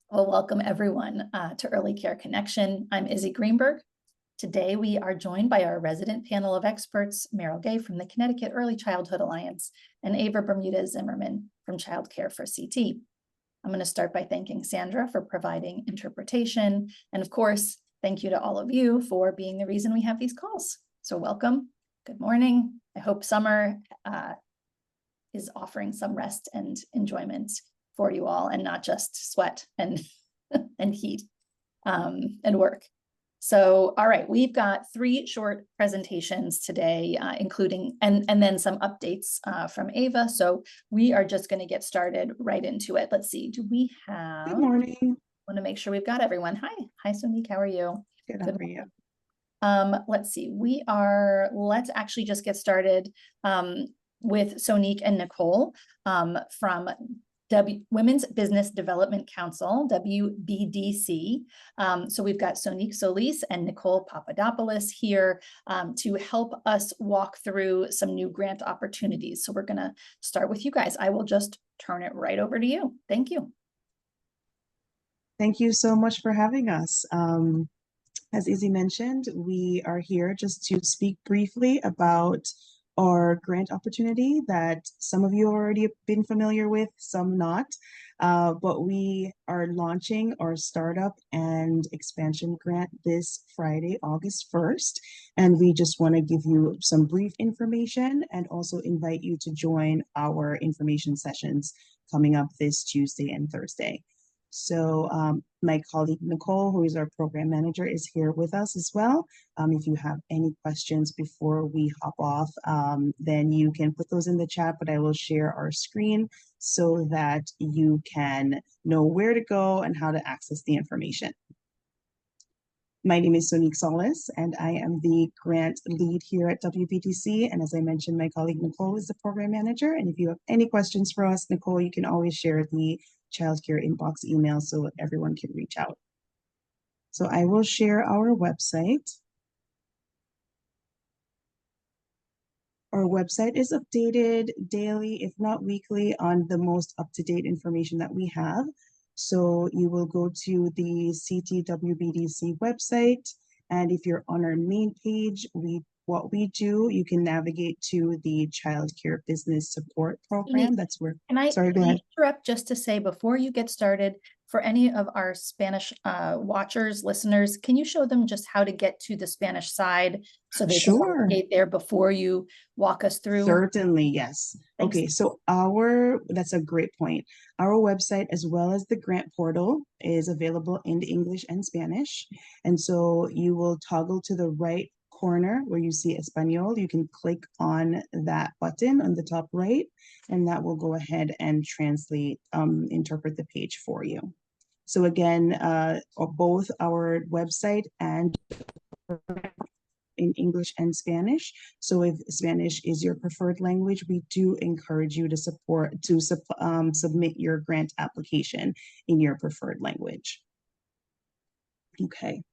Well, welcome everyone to Early Care Connection. I'm Izzy Greenberg. Today we are joined by our resident panel of experts, Meryl Gay from the Connecticut Early Childhood Alliance and Ava Bermudez Zimmerman from Child Care for CT. I'm going to start by thanking Sandra for providing interpretation. And of course, thank you to all of you for being the reason we have these calls. So welcome, good morning. I hope summer is offering some rest and enjoyment for you all and not just sweat and and heat and work. So, all right, we've got 3 short presentations today, including and then some updates from Ava. So we are just going to get started right into it. Let's see, do we have? Good morning. Want to make sure we've got everyone. Hi, Sonique, how are you? Good, how are you? Let's see, let's actually just get started with Sonique and Nicole from Women's Business Development Council, WBDC. So we've got Sonique Solis and Nicole Papadopoulos here to help us walk through some new grant opportunities. So we're going to start with you guys. I will just turn it right over to you. Thank you. Thank you so much for having us. As Izzy mentioned, we are here just to speak briefly about our grant opportunity that some of you already have been familiar with, some not. But we are launching our startup and expansion grant this Friday, August 1st. And we just want to give you some brief information and also invite you to join our information sessions coming up this Tuesday and Thursday. So my colleague Nicole, who is our program manager, is here with us as well. If you have any questions before we hop off, then you can put those in the chat, but I will share our screen so that you can know where to go and how to access the information. My name is Sonique Solis, and I am the grant lead here at WBDC. And as I mentioned, my colleague Nicole is the program manager. And if you have any questions for us, Nicole, you can always share the childcare inbox email so everyone can reach out. So I will share our website. Our website is updated daily, if not weekly, on the most up-to-date information that we have. So you will go to the CTWBDC website, and if you're on our main page, what we do, you can navigate to the Child Care Business Support Program. That's where. Can I Sorry, go ahead. interrupt just to say, before you get started, for any of our Spanish watchers, listeners, can you show them just how to get to the Spanish side so they can navigate there before you walk us through? Certainly, yes. Thanks. Okay, so that's a great point. Our website, as well as the grant portal, is available in English and Spanish. And so you will toggle to the right corner where you see Espanol. You can click on that button on the top right, and that will go ahead and translate, interpret the page for you. So again, both our website and in English and Spanish. So if Spanish is your preferred language, we do encourage you to submit your grant application in your preferred language. Okay.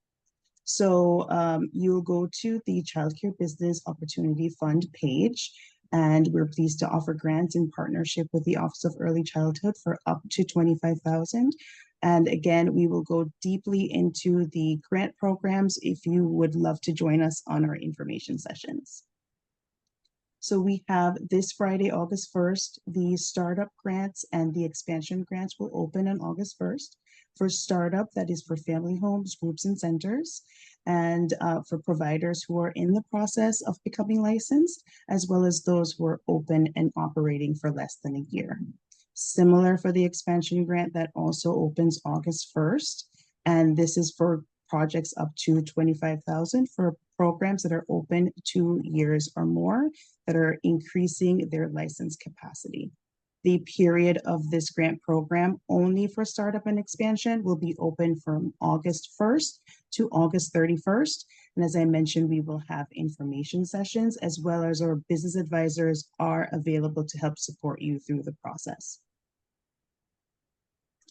So you'll go to the Child Care Business Opportunity Fund page, and we're pleased to offer grants in partnership with the Office of Early Childhood for up to $25,000. And again, we will go deeply into the grant programs if you would love to join us on our information sessions. So we have this Friday, August 1st, the startup grants and the expansion grants will open on August 1st. For startup, that is for family homes, groups, and centers, and for providers who are in the process of becoming licensed, as well as those who are open and operating for less than a year. Similar for the expansion grant that also opens August 1st, and this is for projects up to $25,000 for programs that are open 2 years or more that are increasing their license capacity. The period of this grant program only for startup and expansion will be open from August 1st to August 31st. And as I mentioned, we will have information sessions as well as our business advisors are available to help support you through the process.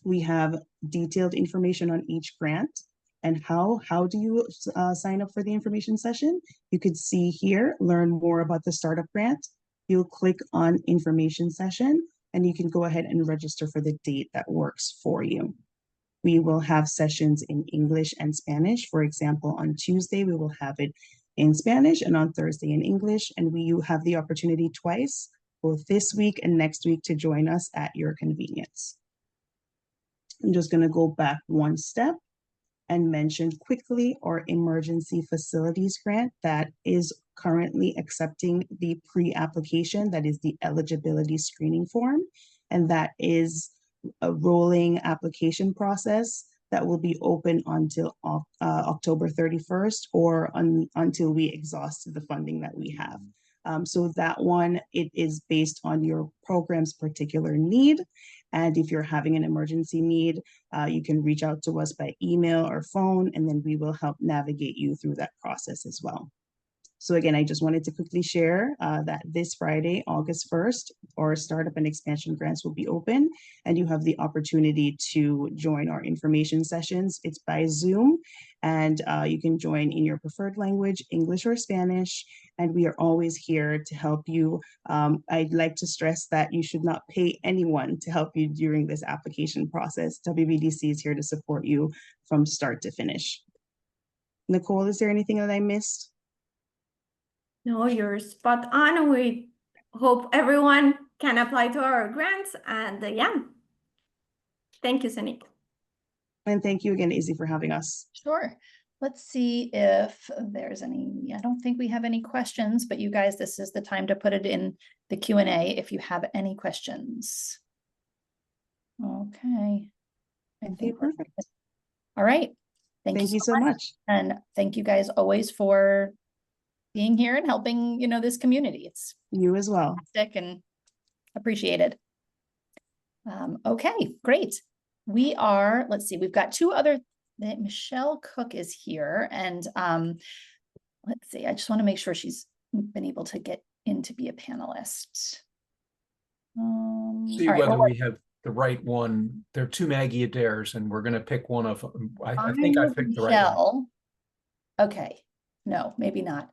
We have detailed information on each grant. And how do you sign up for the information session? You could see here, learn more about the startup grant. You'll click on information session and you can go ahead and register for the date that works for you. we will have sessions in English and Spanish. For example, on Tuesday, we will have it in Spanish and on Thursday in English. And you have the opportunity twice, both this week and next week, to join us at your convenience. I'm just going to go back one step and mention quickly our emergency facilities grant that is currently accepting the pre-application, that is the eligibility screening form, and that is a rolling application process that will be open until October 31st or until we exhaust the funding that we have. So that one, it is based on your program's particular need. And if you're having an emergency need, you can reach out to us by email or phone, and then we will help navigate you through that process as well. So again, I just wanted to quickly share that this Friday, August 1st, our startup and expansion grants will be open, and you have the opportunity to join our information sessions. It's by Zoom, and you can join in your preferred language, English or Spanish, and we are always here to help you. I'd like to stress that you should not pay anyone to help you during this application process. WBDC is here to support you from start to finish. Nicole, is there anything that I missed? No, you're spot on. We hope everyone can apply to our grants, and yeah. Thank you, Sonique. And thank you again, Izzy, for having us. Sure. Let's see if there's any, I don't think we have any questions, but you guys, this is the time to put it in the Q&A if you have any questions. Okay. I think we're perfect. good. All right. Thank you so much. And thank you guys always for being here and helping, this community. It's you as well. Fantastic and appreciated. Okay, great. We are, let's see, we've got two other, Michelle Cook is here, and let's see, I just want to make sure she's been able to get in to be a panelist. See whether we have the right one. There are two Maggie Adair's, and we're going to pick one of them. I think I picked the right one. Okay, no, maybe not.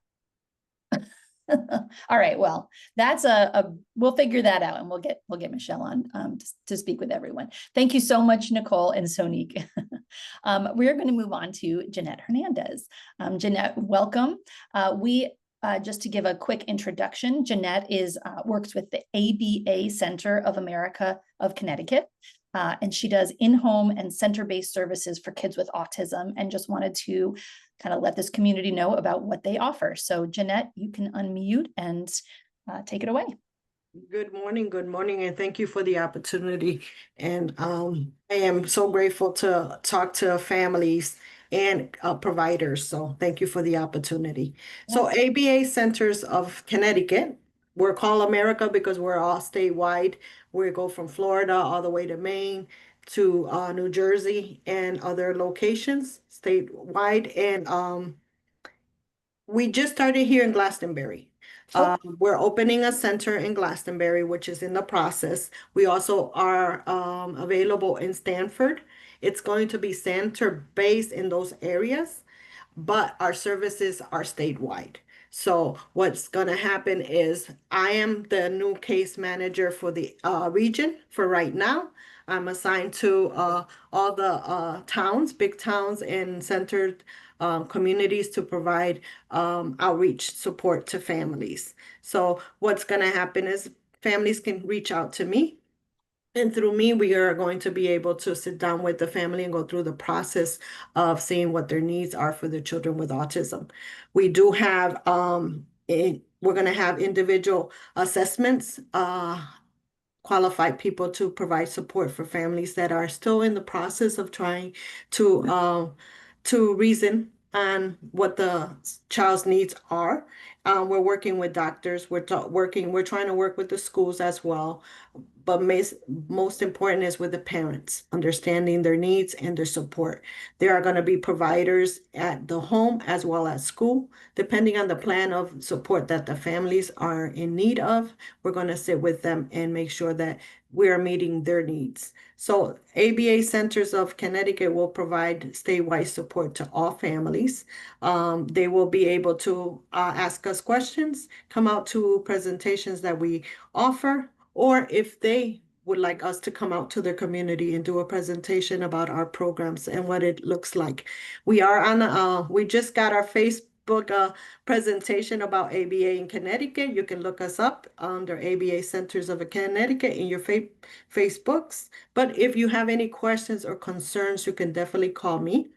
All right, well, that's we'll figure that out, and we'll get Michelle on to speak with everyone. Thank you so much, Nicole and Sonique. We're going to move on to Jeanette Hernandez. Jeanette, welcome. Just to give a quick introduction, Jeanette works with the ABA Center of America of Connecticut, and she does in-home and center-based services for kids with autism, and just wanted to kind of let this community know about what they offer. So Jeanette, you can unmute and take it away. Good morning, and thank you for the opportunity. And I am so grateful to talk to families and providers. So thank you for the opportunity. Yeah. So ABA Centers of Connecticut, we're called America because we're all statewide. We go from Florida all the way to Maine to New Jersey and other locations statewide. And we just started here in Glastonbury. We're opening a center in Glastonbury, which is in the process. We also are available in Stanford. It's going to be center-based in those areas, but our services are statewide. So what's going to happen is I am the new case manager for the region for right now. I'm assigned to all the towns, big towns and centered communities to provide outreach support to families. So what's going to happen is families can reach out to me. And through me, we are going to be able to sit down with the family and go through the process of seeing what their needs are for the children with autism. We do have, we're going to have individual assessments, qualified people to provide support for families that are still in the process of trying to reason on what the child's needs are. We're working with doctors. We're trying to work with the schools as well. But most important is with the parents, understanding their needs and their support. There are going to be providers at the home as well as school, depending on the plan of support that the families are in need of. We're going to sit with them and make sure that we are meeting their needs. So ABA Centers of Connecticut will provide statewide support to all families. They will be able to ask us questions, come out to presentations that we offer, or if they would like us to come out to their community and do a presentation about our programs and what it looks like. We are on, we just got our Facebook presentation about ABA in Connecticut. You can look us up under ABA Centers of Connecticut in your Facebooks. But if you have any questions or concerns, you can definitely call me.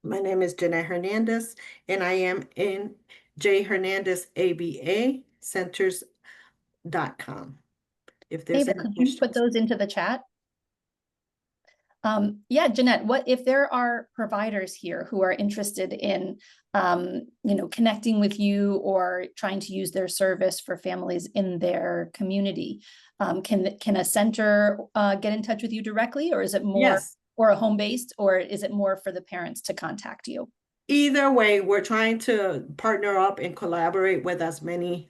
My name is Jeanette Hernandez, and I am in J. Hernandez ABA Centers.com. If there's Ava, any could you put questions. those into the chat? Yeah, Jeanette, what if there are providers here who are interested in, connecting with you or trying to use their service for families in their community? Can a center get in touch with you directly, or is it more, Yes. or a home-based, or is it more for the parents to contact you? Either way, we're trying to partner up and collaborate with as many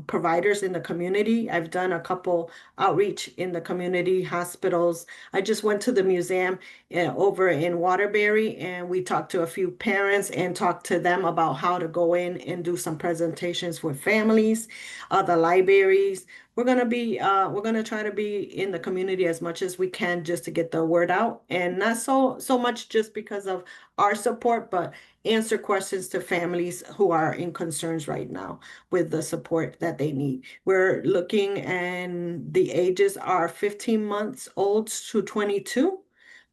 providers in the community. I've done a couple outreach in the community hospitals. I just went to the museum over in Waterbury, and we talked to a few parents and talked to them about how to go in and do some presentations with families, the libraries. We're gonna try to be in the community as much as we can just to get the word out, and not so much just because of our support, but answer questions to families who are in concerns right now with the support that they need. We're looking, and the ages are 15 months old to 22.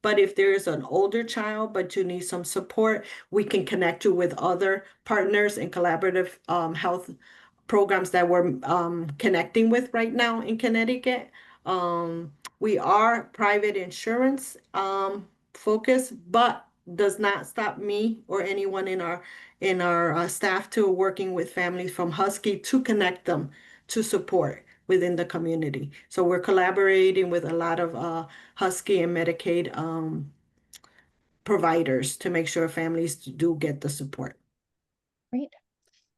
But if there is an older child, but you need some support, we can connect you with other partners and collaborative health programs that we're connecting with right now in Connecticut. We are private insurance focused, but does not stop me or anyone in our staff to working with families from Husky to connect them to support within the community. So we're collaborating with a lot of Husky and Medicaid providers to make sure families do get the support. Great.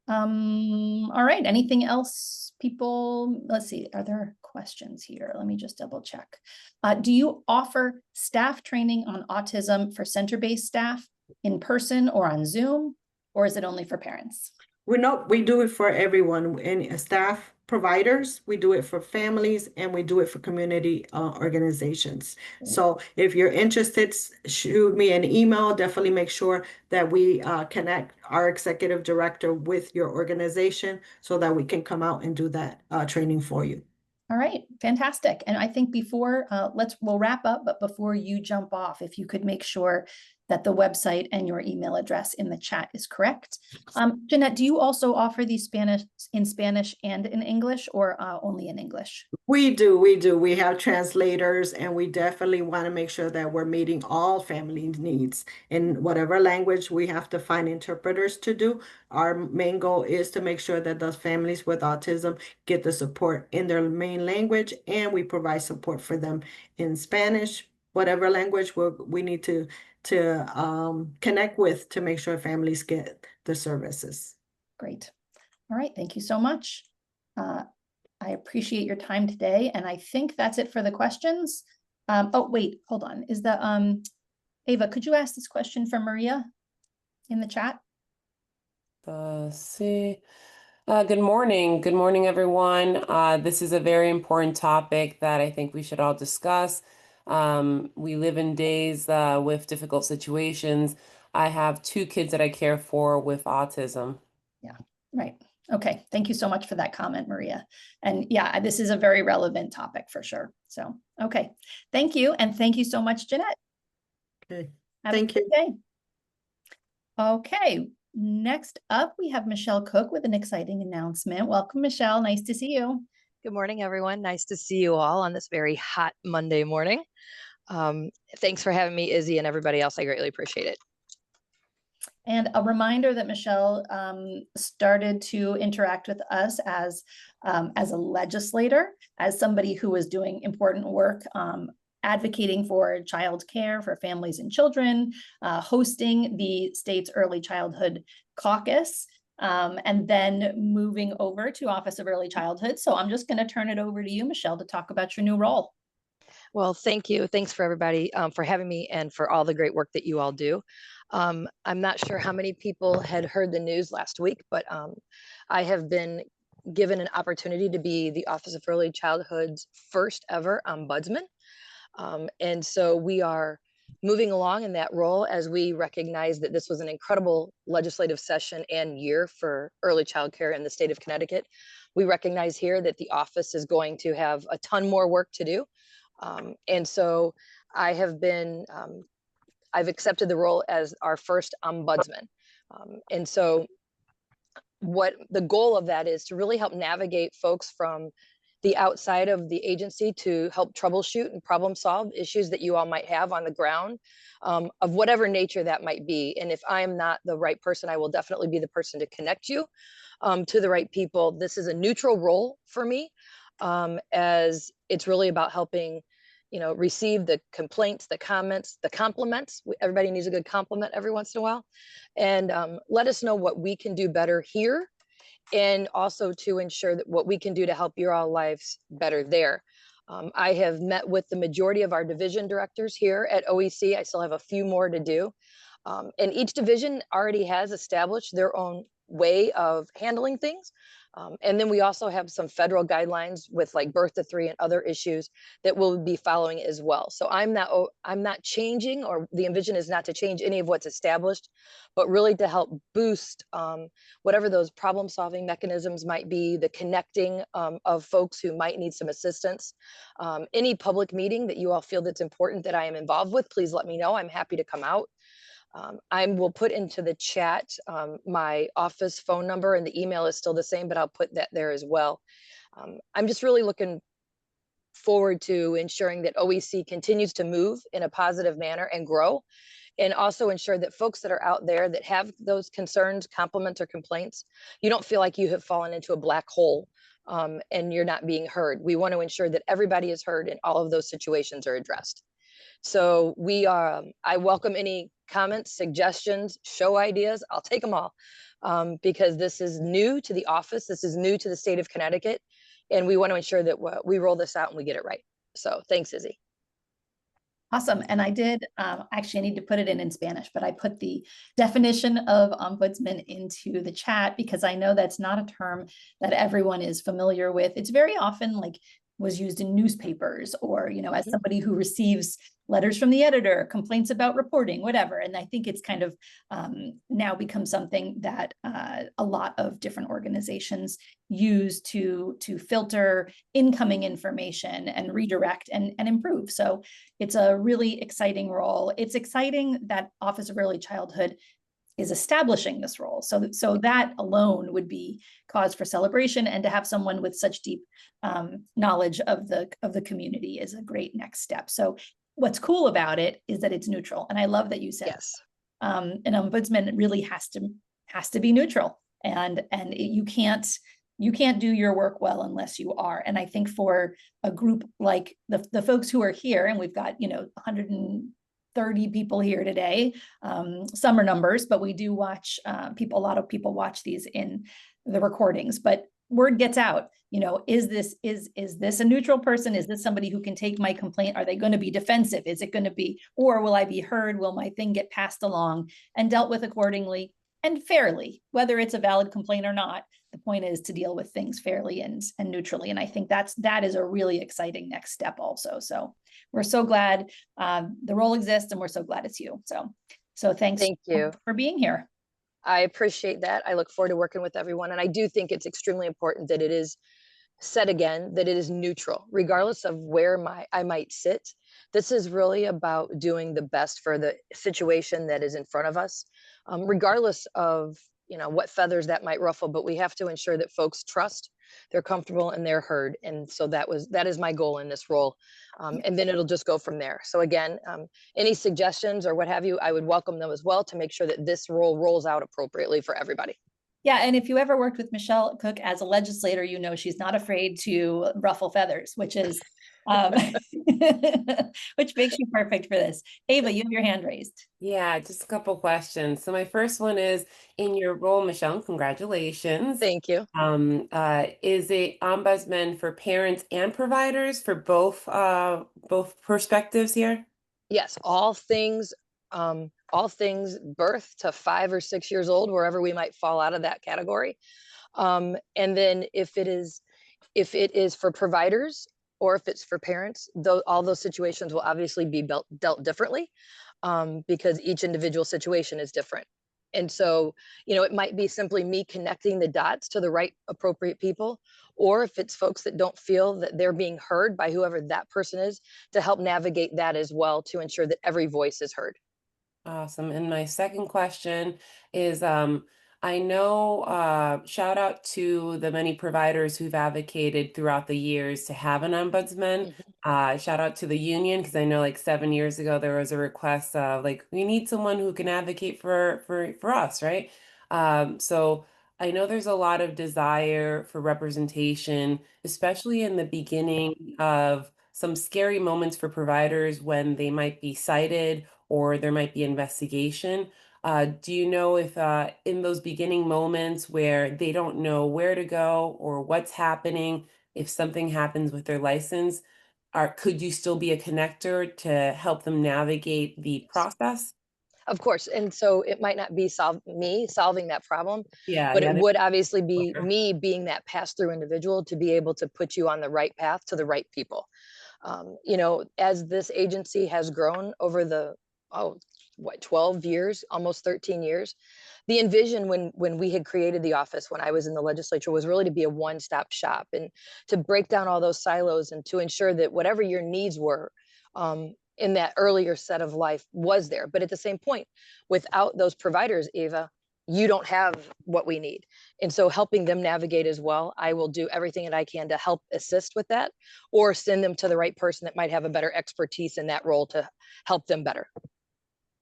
All right, anything else, people? Let's see, are there questions here? Let me just double check. Do you offer staff training on autism for center-based staff in person or on Zoom, or is it only for parents? We do it for everyone, and staff providers, we do it for families, and we do it for community organizations. So if you're interested, shoot me an email. Definitely make sure that we connect our executive director with your organization so that we can come out and do that training for you. All right, fantastic. And I think before, we'll wrap up, but before you jump off, if you could make sure that the website and your email address in the chat is correct. Jeanette, do you also offer these in Spanish and in English, or only in English? We do. We have translators, and we definitely want to make sure that we're meeting all family needs in whatever language we have to find interpreters to do. Our main goal is to make sure that those families with autism get the support in their main language, and we provide support for them in Spanish, whatever language we need to connect with to make sure families get the services. Great. All right, thank you so much. I appreciate your time today, and I think that's it for the questions. Oh, wait, hold on. Is the Ava, could you ask this question for Maria in the chat? See. Good morning, everyone. This is a very important topic that I think we should all discuss. We live in days with difficult situations. I have 2 kids that I care for with autism. Yeah, right. Okay, thank you so much for that comment, Maria. And yeah, this is a very relevant topic for sure. So, okay, thank you. And thank you so much, Jeanette. Okay, Thank you. Day. Okay, next up, we have Michelle Cook with an exciting announcement. Welcome, Michelle. Nice to see you. Good morning, everyone. Nice to see you all on this very hot Monday morning. Thanks for having me, Izzy, and everybody else. I greatly appreciate it. And a reminder that Michelle started to interact with us as a legislator, as somebody who was doing important work, advocating for childcare for families and children, hosting the state's early childhood caucus, and then moving over to Office of Early Childhood. So I'm just going to turn it over to you, Michelle, to talk about your new role. Well, thank you. Thanks for everybody for having me and for all the great work that you all do. I'm not sure how many people had heard the news last week, but I have been given an opportunity to be the Office of Early Childhood's first ever ombudsman. And so we are moving along in that role as we recognize that this was an incredible legislative session and year for early child care in the state of Connecticut. We recognize here that the office is going to have a ton more work to do. And so I have been, I've accepted the role as our first ombudsman. And so what the goal of that is to really help navigate folks from the outside of the agency to help troubleshoot and problem solve issues that you all might have on the ground, of whatever nature that might be. And if I am not the right person, I will definitely be the person to connect you to the right people. This is a neutral role for me, as it's really about helping, you know, receive the complaints, the comments, the compliments. Everybody needs a good compliment every once in a while. And let us know what we can do better here, and also to ensure that what we can do to help your all lives better there. I have met with the majority of our division directors here at OEC. I still have a few more to do. And each division already has established their own way of handling things. And then we also have some federal guidelines with like birth to 3 and other issues that we'll be following as well. So I'm not changing, or the envision is not to change any of what's established, but really to help boost whatever those problem solving mechanisms might be, the connecting of folks who might need some assistance. Any public meeting that you all feel that's important that I am involved with, please let me know. I'm happy to come out. I will put into the chat my office phone number, and the email is still the same, but I'll put that there as well. I'm just really looking forward to ensuring that OEC continues to move in a positive manner and grow, and also ensure that folks that are out there that have those concerns, compliments, or complaints, you don't feel like you have fallen into a black hole and you're not being heard. We want to ensure that everybody is heard and all of those situations are addressed. So I welcome any comments, suggestions, show ideas. I'll take them all, because this is new to the office. This is new to the state of Connecticut, and we want to ensure that we roll this out and we get it right. So thanks, Izzy. Awesome. And I did, actually, I need to put it in Spanish, but I put the definition of ombudsman into the chat because I know that's not a term that everyone is familiar with. It's very often like was used in newspapers, or, you know, as somebody who receives letters from the editor, complaints about reporting, whatever. And I think it's kind of now become something that a lot of different organizations use to filter incoming information and redirect and improve. So it's a really exciting role. It's exciting that Office of Early Childhood is establishing this role. So that alone would be cause for celebration, and to have someone with such deep knowledge of the community is a great next step. So what's cool about it is that it's neutral. And I love that you said, yes, an ombudsman really has to be neutral, and you can't do your work well unless you are. And I think for a group like the folks who are here, and we've got, 130 people here today, summer numbers, but we do watch a lot of people watch these in the recordings, but word gets out, is this a neutral person? Is this somebody who can take my complaint? Are they going to be defensive? Is it going to be, or will I be heard? Will my thing get passed along and dealt with accordingly and fairly, whether it's a valid complaint or not? The point is to deal with things fairly and neutrally. And I think that is a really exciting next step also. So we're so glad the role exists, and we're so glad it's you. So thanks. Thank you for being here. I appreciate that. I look forward to working with everyone. And I do think it's extremely important that it is said again, that it is neutral, regardless of where I might sit. This is really about doing the best for the situation that is in front of us, regardless of, what feathers that might ruffle, but we have to ensure that folks trust, they're comfortable, and they're heard. And so that is my goal in this role. And then it'll just go from there. So again, any suggestions or what have you, I would welcome them as well to make sure that this role rolls out appropriately for everybody. Yeah, and if you ever worked with Michelle Cook as a legislator, she's not afraid to ruffle feathers, which is which makes you perfect for this. Ava, you have your hand raised. Yeah, just a couple questions. So my first one is, in your role, Michelle, congratulations. Thank you. Is it ombudsman for parents and providers for both perspectives here? Yes, all things birth to 5 or 6 years old, wherever we might fall out of that category. And then if it is for providers or if it's for parents, though, all those situations will obviously be dealt differently, because each individual situation is different. And so, it might be simply me connecting the dots to the right appropriate people, or if it's folks that don't feel that they're being heard by whoever that person is, to help navigate that as well, to ensure that every voice is heard. Awesome. And my second question is, I know, shout out to the many providers who've advocated throughout the years to have an ombudsman. Shout out to the union, because I know like 7 years ago there was a request of like, we need someone who can advocate for us, right? So I know there's a lot of desire for representation, especially in the beginning of some scary moments for providers when they might be cited or there might be investigation. Do you know if in those beginning moments where they don't know where to go or what's happening, if something happens with their license, could you still be a connector to help them navigate the process? Of course. And so it might not be me solving that problem, Yeah, but yeah. it would obviously be me being that pass-through individual to be able to put you on the right path to the right people. As this agency has grown over the 12 years, almost 13 years, the envision when we had created the office, when I was in the legislature, was really to be a one-stop shop and to break down all those silos and to ensure that whatever your needs were, in that earlier set of life was there. But at the same point, without those providers, Ava, you don't have what we need. And so helping them navigate as well, I will do everything that I can to help assist with that, or send them to the right person that might have a better expertise in that role to help them better.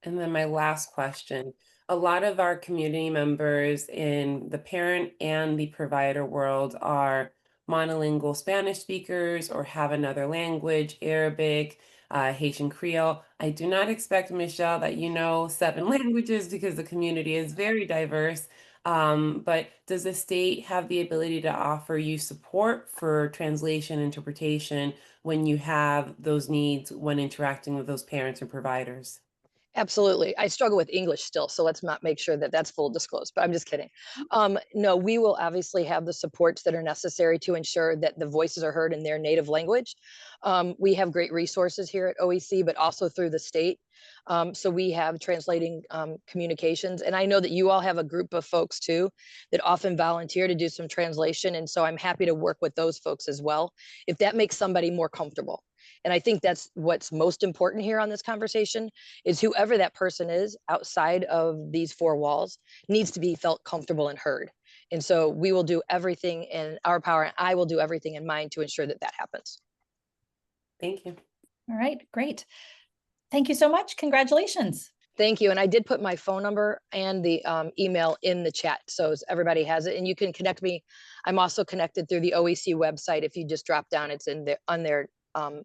And then my last question, a lot of our community members in the parent and the provider world are monolingual Spanish speakers or have another language, Arabic, Haitian Creole. I do not expect, Michelle, that you know 7 languages because the community is very diverse. But does the state have the ability to offer you support for translation, interpretation when you have those needs when interacting with those parents and providers? Absolutely. I struggle with English still, so let's not make sure that that's full disclosed, but I'm just kidding. No, we will obviously have the supports that are necessary to ensure that the voices are heard in their native language. We have great resources here at OEC, but also through the state. So we have translating communications. And I know that you all have a group of folks too that often volunteer to do some translation. And so I'm happy to work with those folks as well, if that makes somebody more comfortable. And I think that's what's most important here on this conversation, is whoever that person is outside of these 4 walls needs to be felt comfortable and heard. And so we will do everything in our power, and I will do everything in mine to ensure that that happens. Thank you. All right, great. Thank you so much. Congratulations. Thank you. And I did put my phone number and the email in the chat, so everybody has it. And you can connect me. I'm also connected through the OEC website. If you just drop down, it's in there on their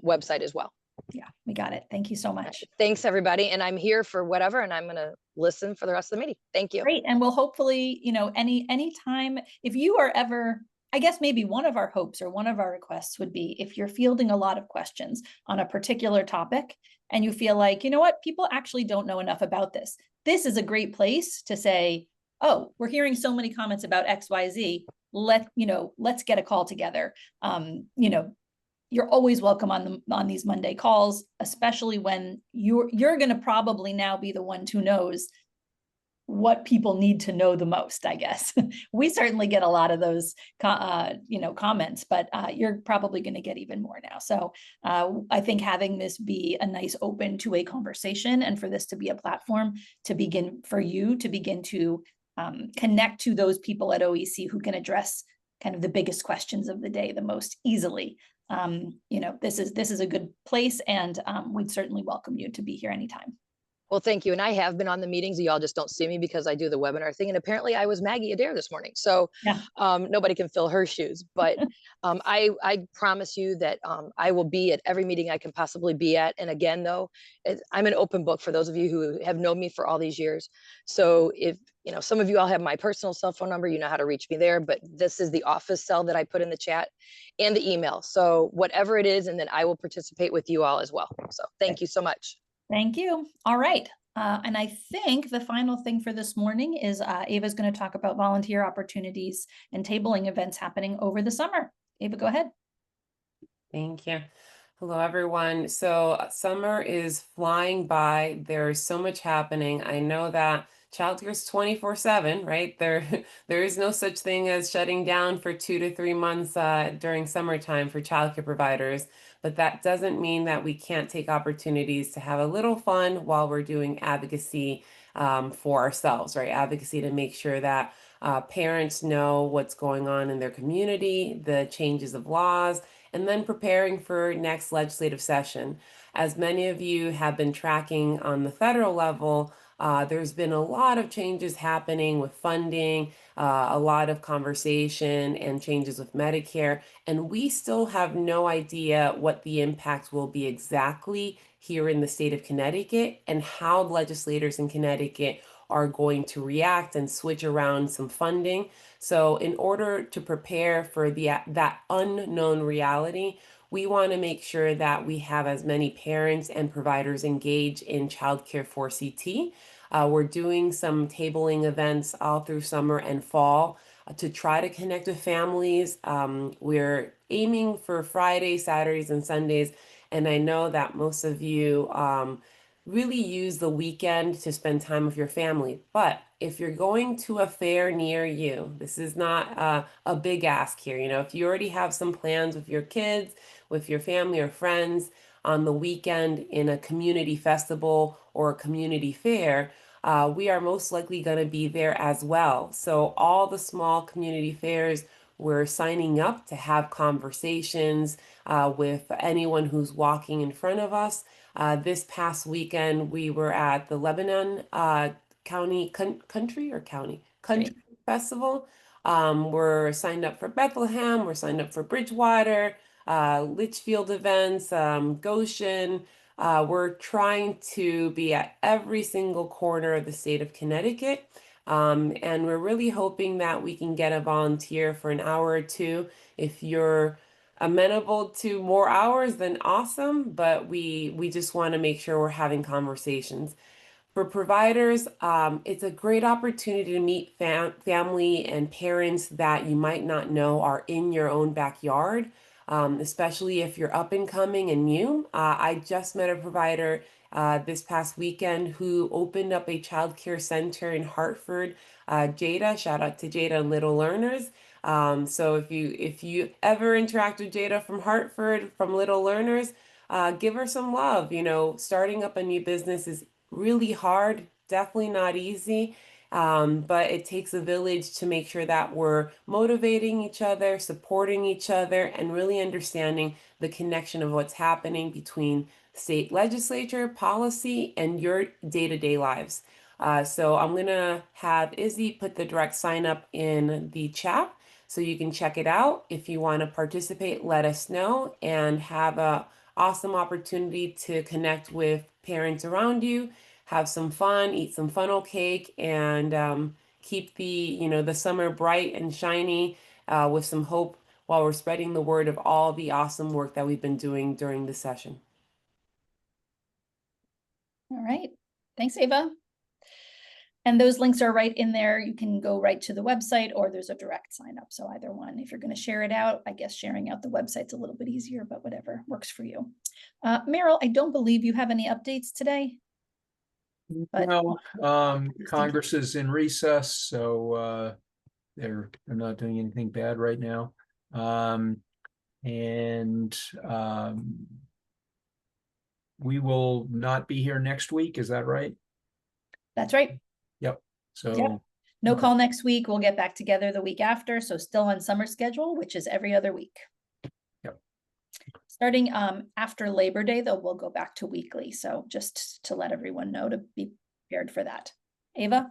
website as well. Yeah, we got it. Thank you so much. Thanks, everybody. And I'm here for whatever, and I'm going to listen for the rest of the meeting. Thank you. Great. And we'll hopefully, any time, if you are ever, I guess maybe one of our hopes or one of our requests would be if you're fielding a lot of questions on a particular topic and you feel like, you know what, people actually don't know enough about this. This is a great place to say, oh, we're hearing so many comments about XYZ. Let's get a call together. You're always welcome on these Monday calls, especially when you're going to probably now be the one who knows what people need to know the most, I guess. We certainly get a lot of those, comments, but you're probably going to get even more now. So I think having this be a nice open two-way conversation, and for this to be a platform to begin to connect to those people at OEC who can address kind of the biggest questions of the day the most easily. This is a good place, and we'd certainly welcome you to be here anytime. Well, thank you. And I have been on the meetings. Y'all just don't see me because I do the webinar thing. And apparently I was Maggie Adair this morning. So yeah. Nobody can fill her shoes. But I promise you that I will be at every meeting I can possibly be at. And again, though, I'm an open book for those of you who have known me for all these years. So if some of you all have my personal cell phone number, you know how to reach me there. But this is the office cell that I put in the chat and the email. So whatever it is, and then I will participate with you all as well. So thank you so much. Thank you. All right, And I think the final thing for this morning is Ava's going to talk about volunteer opportunities and tabling events happening over the summer. Ava, go ahead. Thank you. Hello, everyone. So summer is flying by. There's so much happening. I know that childcare is 24/7, right? There is no such thing as shutting down for 2 to 3 months during summertime for childcare providers. But that doesn't mean that we can't take opportunities to have a little fun while we're doing advocacy for ourselves, right? Advocacy to make sure that parents know what's going on in their community, the changes of laws, and then preparing for next legislative session. As many of you have been tracking on the federal level, there's been a lot of changes happening with funding, a lot of conversation and changes with Medicare, and we still have no idea what the impact will be exactly here in the state of Connecticut and how legislators in Connecticut are going to react and switch around some funding. So in order to prepare for that unknown reality, we want to make sure that we have as many parents and providers engaged in childcare for CT. We're doing some tabling events all through summer and fall to try to connect with families. We're aiming for Fridays, Saturdays, and Sundays. And I know that most of you really use the weekend to spend time with your family. But if you're going to a fair near you, this is not a big ask here. You know, if you already have some plans with your kids, with your family or friends on the weekend in a community festival or a community fair, we are most likely going to be there as well. So all the small community fairs, we're signing up to have conversations with anyone who's walking in front of us. This past weekend, we were at the Lebanon Country Festival. We're signed up for Bethlehem. We're signed up for Bridgewater, Litchfield events, Goshen. We're trying to be at every single corner of the state of Connecticut. And we're really hoping that we can get a volunteer for an hour or two. If you're amenable to more hours, then awesome. But we just want to make sure we're having conversations. For providers, it's a great opportunity to meet family and parents that you might not know are in your own backyard, especially if you're up and coming and new. I just met a provider this past weekend who opened up a child care center in Hartford. Jada, shout out to Jada and Little Learners. So if you ever interact with Jada from Hartford, from Little Learners, give her some love. You know, starting up a new business is really hard, definitely not easy, but it takes a village to make sure that we're motivating each other, supporting each other, and really understanding the connection of what's happening between state legislature, policy, and your day-to-day lives. So I'm going to have Izzy put the direct sign up in the chat so you can check it out. If you want to participate, let us know and have a awesome opportunity to connect with parents around you, have some fun, eat some funnel cake, and keep the summer bright and shiny with some hope while we're spreading the word of all the awesome work that we've been doing during this session. All right. Thanks, Ava. And those links are right in there. You can go right to the website or there's a direct sign up. So either one, if you're going to share it out, I guess sharing out the website's a little bit easier, but whatever works for you. Meryl, I don't believe you have any updates today. But No, Congress is in recess, so they're not doing anything bad right now. We will not be here next week. Is that right? That's right. Yep. So yep. No call next week. We'll get back together the week after. So still on summer schedule, which is every other week. Yep. Starting after Labor Day, though, we'll go back to weekly. So just to let everyone know to be prepared for that. Ava?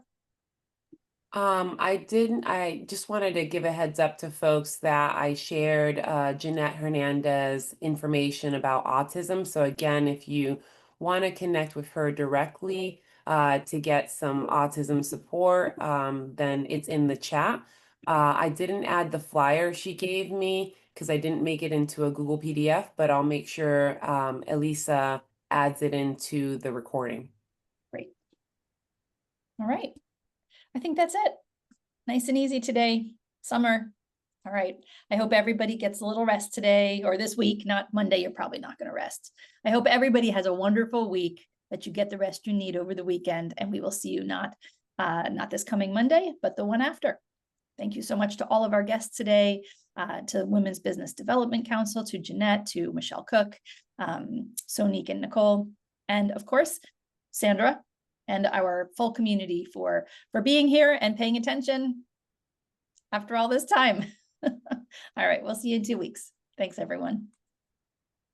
I just wanted to give a heads up to folks that I shared Jeanette Hernandez information about autism. So again, if you want to connect with her directly to get some autism support, then it's in the chat. I didn't add the flyer she gave me because I didn't make it into a Google PDF, but I'll make sure Elisa adds it into the recording. Great. All right. I think that's it. Nice and easy today. Summer. All right. I hope everybody gets a little rest today or this week, not Monday. You're probably not going to rest. I hope everybody has a wonderful week, that you get the rest you need over the weekend, and we will see you not this coming Monday, but the one after. Thank you so much to all of our guests today, to Women's Business Development Council, to Jeanette, to Michelle Cook, Sonique and Nicole, and of course, Sandra, and our full community for being here and paying attention after all this time. All right, we'll see you in 2 weeks. Thanks, everyone.